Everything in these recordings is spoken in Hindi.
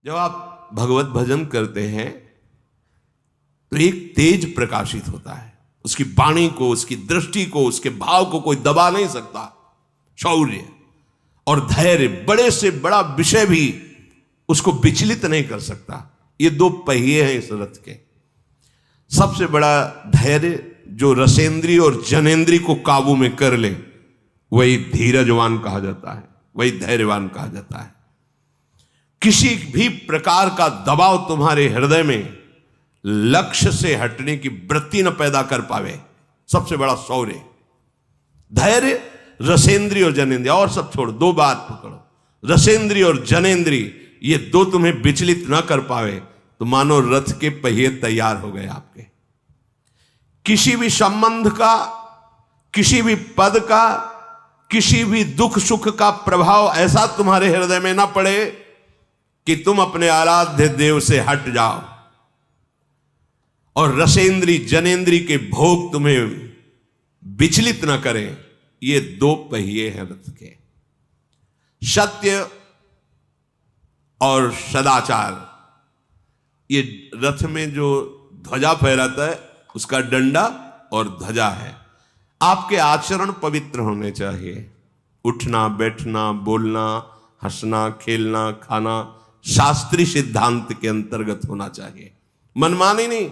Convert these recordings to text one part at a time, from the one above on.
जब आप भगवत भजन करते हैं तो एक तेज प्रकाशित होता है। उसकी वाणी को, उसकी दृष्टि को, उसके भाव को कोई दबा नहीं सकता। शौर्य और धैर्य, बड़े से बड़ा विषय भी उसको विचलित नहीं कर सकता। ये दो पहिए हैं इस रथ के। सबसे बड़ा धैर्य जो रसेंद्री और जनेंद्री को काबू में कर ले, वही धीरजवान कहा जाता है, वही धैर्यवान कहा जाता है। किसी भी प्रकार का दबाव तुम्हारे हृदय में लक्ष्य से हटने की वृत्ति न पैदा कर पावे, सबसे बड़ा शौर्य। धैर्य, रसेंद्री और जनेंद्री, और सब छोड़, दो बात पकड़ो। रसेंद्री और जनेंद्री, ये दो तुम्हें विचलित न कर पावे तो मानो रथ के पहिए तैयार हो गए आपके। किसी भी संबंध का, किसी भी पद का, किसी भी दुख सुख का प्रभाव ऐसा तुम्हारे हृदय में ना पड़े कि तुम अपने आराध्य देव से हट जाओ, और रसेंद्री जनेंद्री के भोग तुम्हें विचलित ना करें। ये दो पहिए हैं रथ के। सत्य और सदाचार, ये रथ में जो ध्वजा फहराता है उसका डंडा और ध्वजा है। आपके आचरण पवित्र होने चाहिए। उठना, बैठना, बोलना, हंसना, खेलना, खाना शास्त्रीय सिद्धांत के अंतर्गत होना चाहिए। मनमानी नहीं,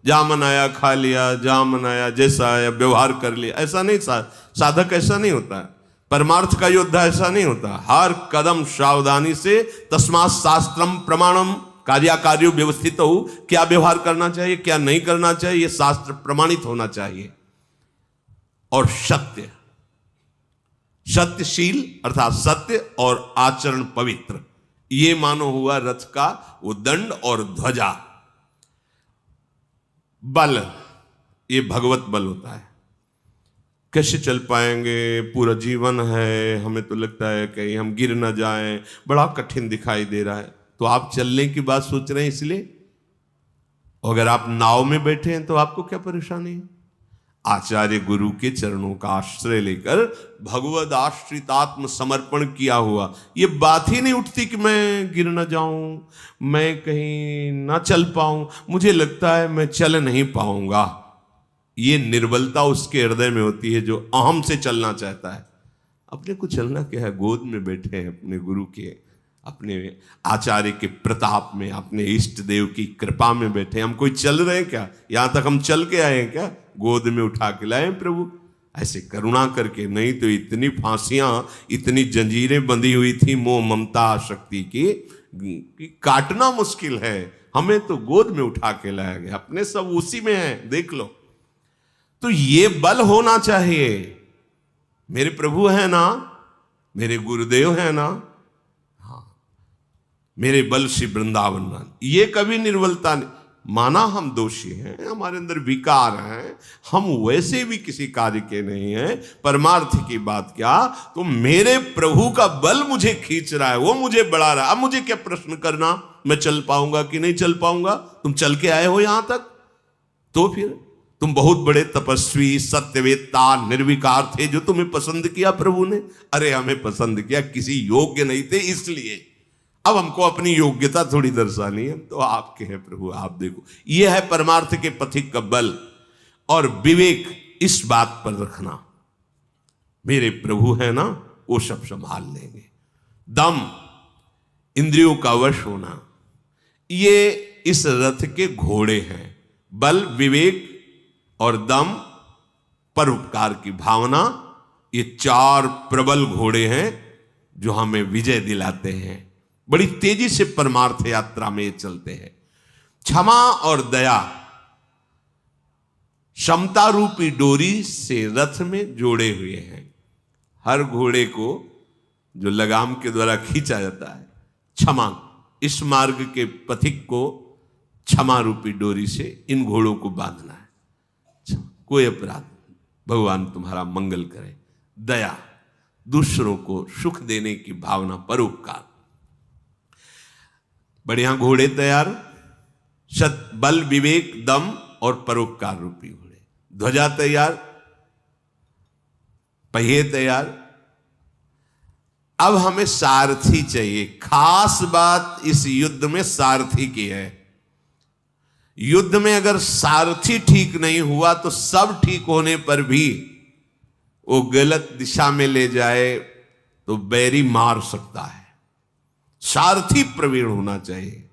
जा मन आया खा लिया, जा मन आया जैसा आया व्यवहार कर लिया, ऐसा नहीं। साधक ऐसा नहीं होता है। परमार्थ का योद्धा ऐसा नहीं होता। हर कदम सावधानी से, तस्मात् शास्त्रम प्रमाणम कार्याकार्यो व्यवस्थित हो, क्या व्यवहार करना चाहिए, क्या नहीं करना चाहिए, यह शास्त्र प्रमाणित होना चाहिए। और सत्य, सत्यशील अर्थात सत्य और आचरण पवित्र, ये मानो हुआ रथ का वो दंड और ध्वजा। बल, ये भगवत बल होता है। कैसे चल पाएंगे, पूरा जीवन है, हमें तो लगता है कहीं हम गिर ना जाएं, बड़ा कठिन दिखाई दे रहा है, तो आप चलने की बात सोच रहे हैं इसलिए। अगर आप नाव में बैठे हैं तो आपको क्या परेशानी है। आचार्य गुरु के चरणों का आश्रय लेकर भगवद आश्रितात्म समर्पण किया हुआ, ये बात ही नहीं उठती कि मैं गिर न जाऊं, मैं कहीं ना चल पाऊं, मुझे लगता है मैं चल नहीं पाऊंगा। ये निर्बलता उसके हृदय में होती है जो अहम से चलना चाहता है। अपने को चलना क्या है, गोद में बैठे हैं अपने गुरु के, अपने आचार्य के प्रताप में, अपने इष्ट देव की कृपा में बैठे। हम कोई चल रहे हैं क्या, यहां तक हम चल के आए हैं क्या, गोद में उठा के लाए प्रभु, ऐसे करुणा करके। नहीं तो इतनी फांसियां, इतनी जंजीरें बंधी हुई थी मोह ममता शक्ति की कि काटना मुश्किल है। हमें तो गोद में उठा के लाया गया, अपने सब उसी में है, देख लो। तो ये बल होना चाहिए। मेरे प्रभु है ना, मेरे गुरुदेव है ना, मेरे बल से वृंदावन मान, ये कभी निर्बलता नहीं। माना हम दोषी हैं, हमारे अंदर विकार हैं, हम वैसे भी किसी कार्य के नहीं हैं, परमार्थ की बात क्या, तो मेरे प्रभु का बल मुझे खींच रहा है, वो मुझे बढ़ा रहा है। अब मुझे क्या प्रश्न करना, मैं चल पाऊंगा कि नहीं चल पाऊंगा। तुम चल के आए हो यहां तक, तो फिर तुम बहुत बड़े तपस्वी, सत्यवेत्ता, निर्विकार थे, जो तुम्हें पसंद किया प्रभु ने। अरे हमें पसंद किया, किसी योग्य नहीं थे इसलिए। अब हमको अपनी योग्यता थोड़ी दर्शानी है, तो आपके हैं प्रभु, आप देखो। यह है परमार्थ के पथिक का बल और विवेक। इस बात पर रखना, मेरे प्रभु है ना, वो सब संभाल लेंगे। दम, इंद्रियों का वश होना, ये इस रथ के घोड़े हैं। बल, विवेक और दम, परोपकार की भावना, ये चार प्रबल घोड़े हैं जो हमें विजय दिलाते हैं। बड़ी तेजी से परमार्थ यात्रा में ये चलते हैं। क्षमा और दया, समता रूपी डोरी से रथ में जोड़े हुए हैं। हर घोड़े को जो लगाम के द्वारा खींचा जाता है, क्षमा, इस मार्ग के पथिक को क्षमा रूपी डोरी से इन घोड़ों को बांधना है। कोई अपराध, भगवान तुम्हारा मंगल करे। दया, दूसरों को सुख देने की भावना, परोपकार। बढ़िया घोड़े तैयार, सत, बल, विवेक, दम और परोपकार रूपी घोड़े। ध्वजा तैयार, पहिए तैयार, अब हमें सारथी चाहिए। खास बात इस युद्ध में सारथी की है। युद्ध में अगर सारथी ठीक नहीं हुआ तो सब ठीक होने पर भी वो गलत दिशा में ले जाए तो बैरी मार सकता है। सारथी प्रवीण होना चाहिए।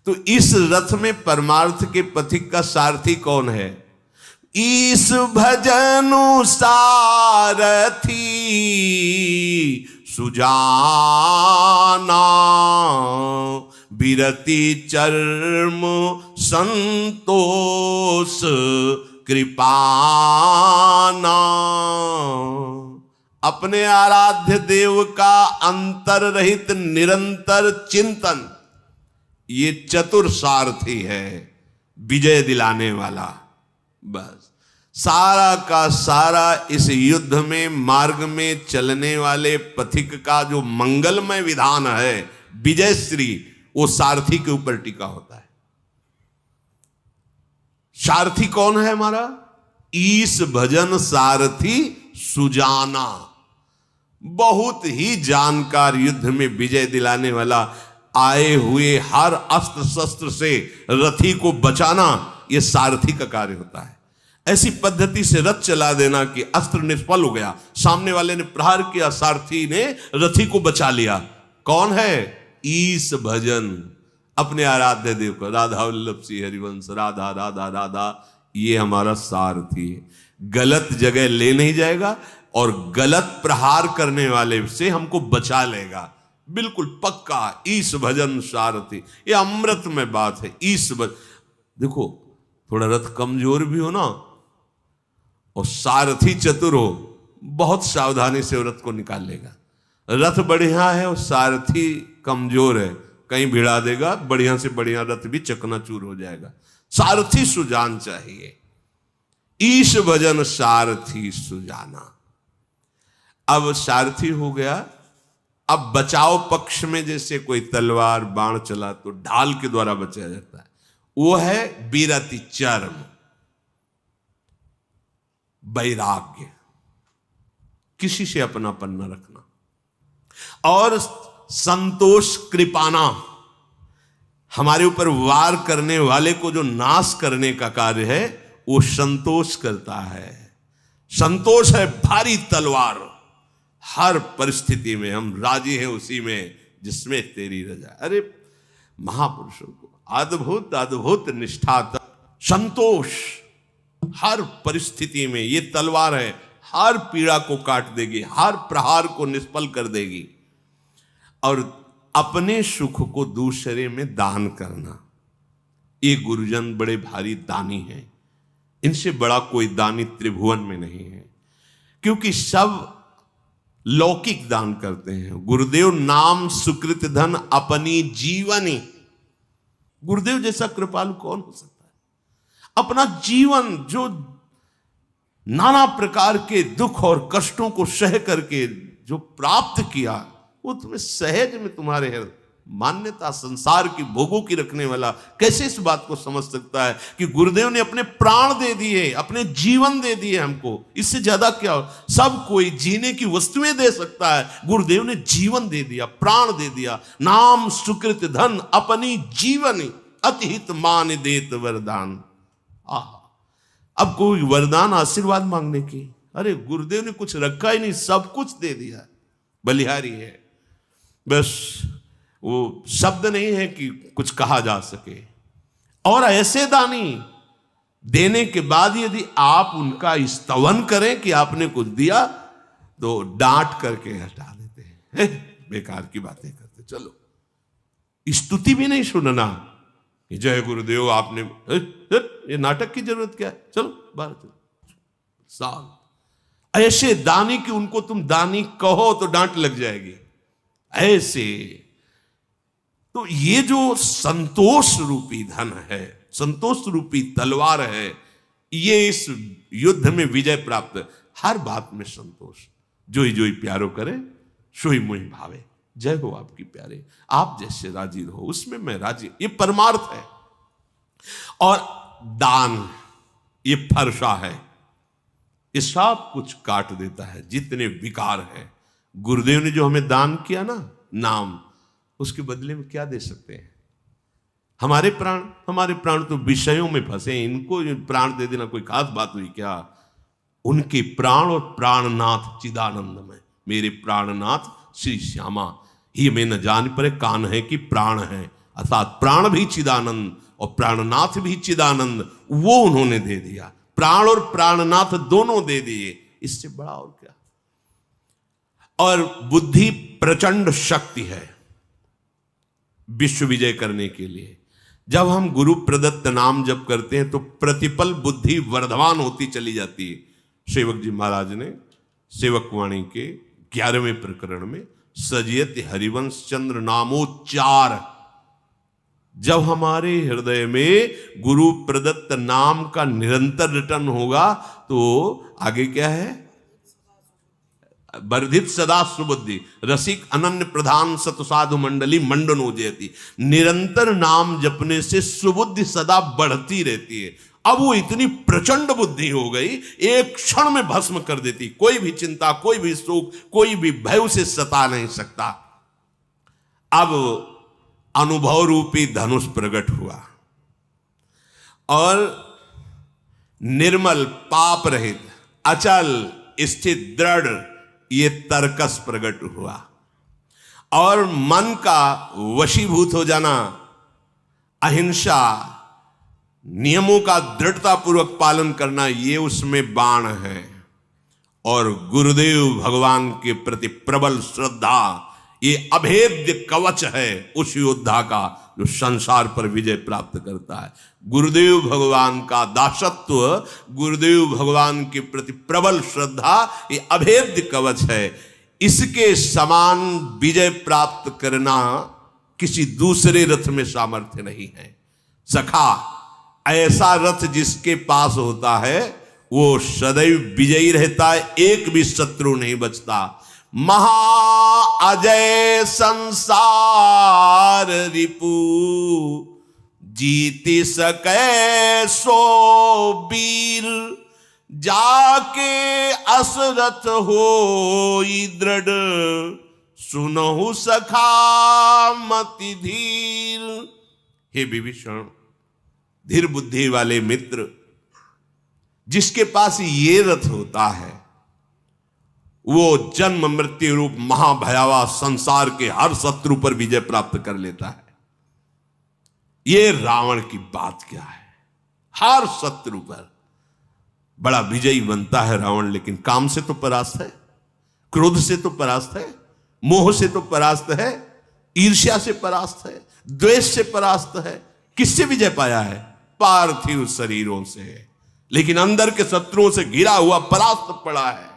तो इस रथ में परमार्थ के पथिक का सारथी कौन है? ईस भजनु सारथी सुजाना, बिरति चर्म संतोष कृपाना। अपने आराध्य देव का अंतर रहित निरंतर चिंतन, ये चतुर सारथी है, विजय दिलाने वाला। बस सारा का सारा इस युद्ध में मार्ग में चलने वाले पथिक का जो मंगलमय विधान है, विजय श्री, वो सारथी के ऊपर टिका होता है। सारथी कौन है हमारा? ईश भजन सारथी सुजाना, बहुत ही जानकार, युद्ध में विजय दिलाने वाला। आए हुए हर अस्त्र शस्त्र से रथी को बचाना, यह सारथी का कार्य होता है। ऐसी पद्धति से रथ चला देना कि अस्त्र निष्फल हो गया, सामने वाले ने प्रहार किया, सारथी ने रथी को बचा लिया। कौन है? ईश भजन, अपने आराध्य देव को। राधा वल्लभ सिंह हरिवंश, राधा राधा राधा, ये हमारा सारथी है। गलत जगह ले नहीं जाएगा और गलत प्रहार करने वाले से हमको बचा लेगा, बिल्कुल पक्का। ईश भजन सारथी, ये अमृत में बात है। ईश भजन, देखो थोड़ा रथ कमजोर भी हो ना और सारथी चतुर हो, बहुत सावधानी से रथ को निकाल लेगा। रथ बढ़िया है और सारथी कमजोर है, कहीं भिड़ा देगा, बढ़िया से बढ़िया रथ भी चकनाचूर हो जाएगा। सारथी सुजान चाहिए। ईश भजन सारथी सुजाना। अब सारथी हो गया। अब बचाव पक्ष में जैसे कोई तलवार बाण चला तो ढाल के द्वारा बचाया जाता है, वो है बिरति चर्म, वैराग्य, किसी से अपनापन न रखना। और संतोष कृपाना, हमारे ऊपर वार करने वाले को जो नाश करने का कार्य है वो संतोष करता है। संतोष है भारी तलवार, हर परिस्थिति में हम राजी हैं उसी में जिसमें तेरी रजा। अरे महापुरुषों को अद्भुत अद्भुत निष्ठा, संतोष हर परिस्थिति में। ये तलवार है, हर पीड़ा को काट देगी, हर प्रहार को निष्फल कर देगी। और अपने सुख को दूसरे में दान करना, ये गुरुजन बड़े भारी दानी हैं। इनसे बड़ा कोई दानी त्रिभुवन में नहीं है, क्योंकि सब लौकिक दान करते हैं। गुरुदेव नाम सुकृत धन अपनी जीवनी, गुरुदेव जैसा कृपालु कौन हो सकता है? अपना जीवन जो नाना प्रकार के दुख और कष्टों को सह करके जो प्राप्त किया, वो तुम्हें सहज में तुम्हारे है। मान्यता संसार की भोगों की रखने वाला कैसे इस बात को समझ सकता है कि गुरुदेव ने अपने प्राण दे दिए, अपने जीवन दे दिए हमको, इससे ज्यादा क्या हो? सब कोई जीने की वस्तुएं दे सकता है, गुरुदेव ने जीवन दे दिया, प्राण दे दिया। नाम सुकृत धन अपनी जीवनी, अतिहित मान देत वरदान। अब कोई वरदान आशीर्वाद मांगने की, अरे गुरुदेव ने कुछ रखा ही नहीं, सब कुछ दे दिया। बलिहारी है, बस वो शब्द नहीं है कि कुछ कहा जा सके। और ऐसे दानी देने के बाद यदि आप उनका स्तवन करें कि आपने कुछ दिया, तो डांट करके हटा देते हैं, बेकार की बातें करते। चलो, स्तुति भी नहीं सुनना कि जय गुरुदेव आपने, ये नाटक की जरूरत क्या है? चलो बाहर चलो। साल ऐसे दानी कि उनको तुम दानी कहो तो डांट लग जाएगी, ऐसे। तो ये जो संतोष रूपी धन है, संतोष रूपी तलवार है, ये इस युद्ध में विजय प्राप्त। हर बात में संतोष, जोई जोई प्यारो करे सोई मोहि भावे। जय हो आपकी प्यारे, आप जैसे राजी रहो उसमें मैं राजी, ये परमार्थ है। और दान, ये फरसा है, ये सब कुछ काट देता है जितने विकार है। गुरुदेव ने जो हमें दान किया ना, नाम, उसके बदले में क्या दे सकते हैं? हमारे प्राण तो विषयों में फंसे, इनको प्राण दे देना कोई खास बात हुई क्या? उनके प्राण और प्राणनाथ चिदानंद में, मेरे प्राणनाथ श्री श्यामा ही में न जान पड़े कान है कि प्राण है, अर्थात प्राण भी चिदानंद और प्राणनाथ भी चिदानंद, वो उन्होंने दे दिया। प्राण और प्राणनाथ दोनों दे दिए, इससे बड़ा और क्या? और बुद्धि प्रचंड शक्ति है विश्व विजय करने के लिए। जब हम गुरु प्रदत्त नाम जप करते हैं तो प्रतिपल बुद्धि वर्धमान होती चली जाती है। सेवक जी महाराज ने सेवक वाणी के 11वें प्रकरण में सजियत हरिवंश चंद्र नामोच्चार, जब हमारे हृदय में गुरु प्रदत्त नाम का निरंतर रिटर्न होगा तो आगे क्या है? वर्धित सदा सुबुद्धि रसिक अनन्य प्रधान सत साधु मंडली मंडनो जयति। निरंतर नाम जपने से सुबुद्धि सदा बढ़ती रहती है। अब वो इतनी प्रचंड बुद्धि हो गई, एक क्षण में भस्म कर देती। कोई भी चिंता, कोई भी शोक, कोई भी भय उसे सता नहीं सकता। अब अनुभव रूपी धनुष प्रकट हुआ और निर्मल पाप रहित अचल स्थित दृढ़ ये तर्कस प्रकट हुआ और मन का वशीभूत हो जाना, अहिंसा, नियमों का दृढ़ता पूर्वक पालन करना, ये उसमें बाण है। और गुरुदेव भगवान के प्रति प्रबल श्रद्धा, ये अभेद्य कवच है उस योद्धा का जो संसार पर विजय प्राप्त करता है। गुरुदेव भगवान का दासत्व, गुरुदेव भगवान के प्रति प्रबल श्रद्धा, ये अभेद्य कवच है। इसके समान विजय प्राप्त करना किसी दूसरे रथ में सामर्थ्य नहीं है। सखा, ऐसा रथ जिसके पास होता है वो सदैव विजयी रहता है, एक भी शत्रु नहीं बचता। महा अजय संसार रिपु जीति सकै सो वीर, जाके असरथ होई दृढ़ सुनहु सखा मति धीर। हे विभीषण, धीर बुद्धि वाले मित्र, जिसके पास ये रथ होता है वो जन्म मृत्यु रूप महाभयावह संसार के हर शत्रु पर विजय प्राप्त कर लेता है। ये रावण की बात क्या है? हर शत्रु पर बड़ा विजयी बनता है रावण, लेकिन काम से तो परास्त है, क्रोध से तो परास्त है, मोह से तो परास्त है, ईर्ष्या से परास्त है, द्वेष से परास्त है। किससे विजय पाया है? पार्थिव शरीरों से, लेकिन अंदर के शत्रुओं से घिरा हुआ परास्त पड़ा है।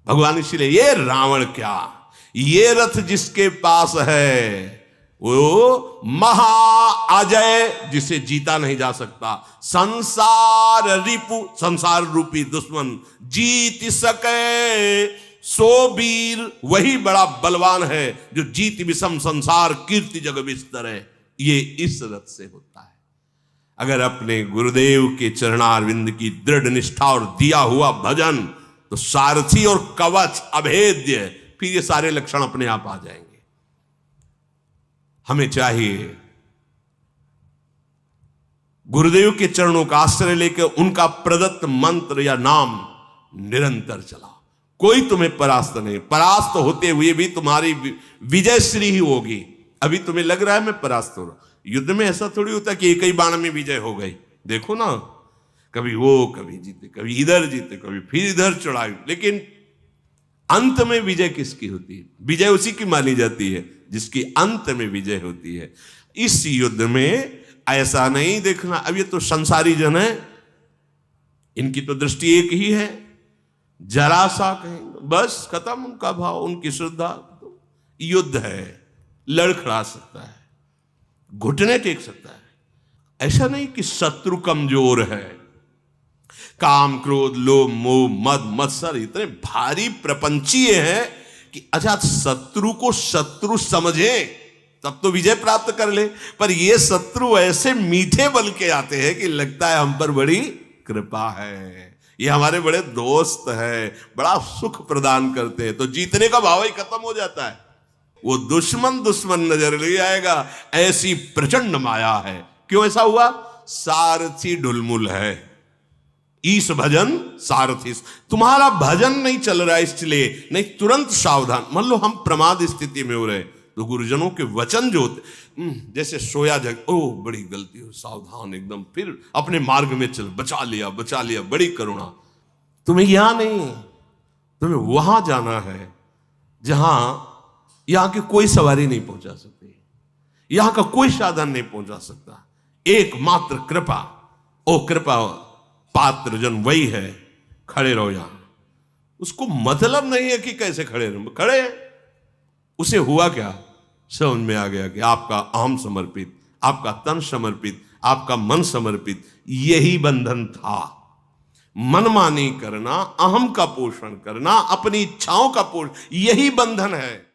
भगवान इसलिए ये रावण क्या, ये रथ जिसके पास है वो महा अजय, जिसे जीता नहीं जा सकता। संसार रिपु, संसार रूपी दुश्मन, जीत सके सो वीर, वही बड़ा बलवान है जो जीत विषम संसार कीर्ति जग विस्तर है। ये इस रथ से होता है। अगर अपने गुरुदेव के चरणारविंद की दृढ़ निष्ठा और दिया हुआ भजन, तो सारथी और कवच अभेद्य, फिर ये सारे लक्षण अपने आप आ जाएंगे। हमें चाहिए गुरुदेव के चरणों का आश्रय लेकर उनका प्रदत्त मंत्र या नाम निरंतर चलाओ। कोई तुम्हें परास्त नहीं, परास्त होते हुए भी तुम्हारी विजय श्री ही होगी। अभी तुम्हें लग रहा है मैं परास्त हो रहा, युद्ध में ऐसा थोड़ी होता कि एक ही बाण में विजय हो गई। देखो ना, कभी वो कभी जीते, कभी इधर जीते, कभी फिर इधर चढ़ाई, लेकिन अंत में विजय किसकी होती है? विजय उसी की मानी जाती है जिसकी अंत में विजय होती है। इस युद्ध में ऐसा नहीं देखना अब ये तो संसारी जन है, इनकी तो दृष्टि एक ही है, जरा सा कहेंगे बस खत्म उनका भाव, उनकी श्रद्धा। तो युद्ध है, लड़खड़ा सकता है, घुटने टेक सकता है। ऐसा नहीं कि शत्रु कमजोर है। काम क्रोध लोभ मोह मद मत्सर इतने भारी प्रपंचीय हैं कि अच्छा शत्रु को शत्रु समझे तब तो विजय प्राप्त कर ले, पर ये शत्रु ऐसे मीठे बल के आते हैं कि लगता है हम पर बड़ी कृपा है। ये हमारे बड़े दोस्त हैं, बड़ा सुख प्रदान करते हैं, तो जीतने का भाव ही खत्म हो जाता है। वो दुश्मन दुश्मन नजर नहीं आएगा, ऐसी प्रचंड माया है। क्यों ऐसा हुआ? सारथी ढुलमुल है। ईश भजन सारथी, तुम्हारा भजन नहीं चल रहा है, इसलिए नहीं, तुरंत सावधान। मान लो हम प्रमाद स्थिति में हो रहे, तो गुरुजनों के वचन जो होते, जैसे सोया जग, ओ बड़ी गलती हो, सावधान एकदम, फिर अपने मार्ग में चल, बचा लिया बचा लिया, बड़ी करुणा। तुम्हें यहां नहीं, तुम्हें वहां जाना है जहां यहां की कोई सवारी नहीं पहुंचा सकती, यहां का कोई साधन नहीं पहुंचा सकता। एकमात्र कृपा, ओ कृपा पात्र जन वही है, खड़े रहो यहां। उसको मतलब नहीं है कि कैसे खड़े रहो, खड़े हैं। उसे हुआ क्या? समझ में आ गया कि आपका अहम समर्पित, आपका तन समर्पित, आपका मन समर्पित, यही बंधन था। मनमानी करना, अहम का पोषण करना, अपनी इच्छाओं का पोषण, यही बंधन है।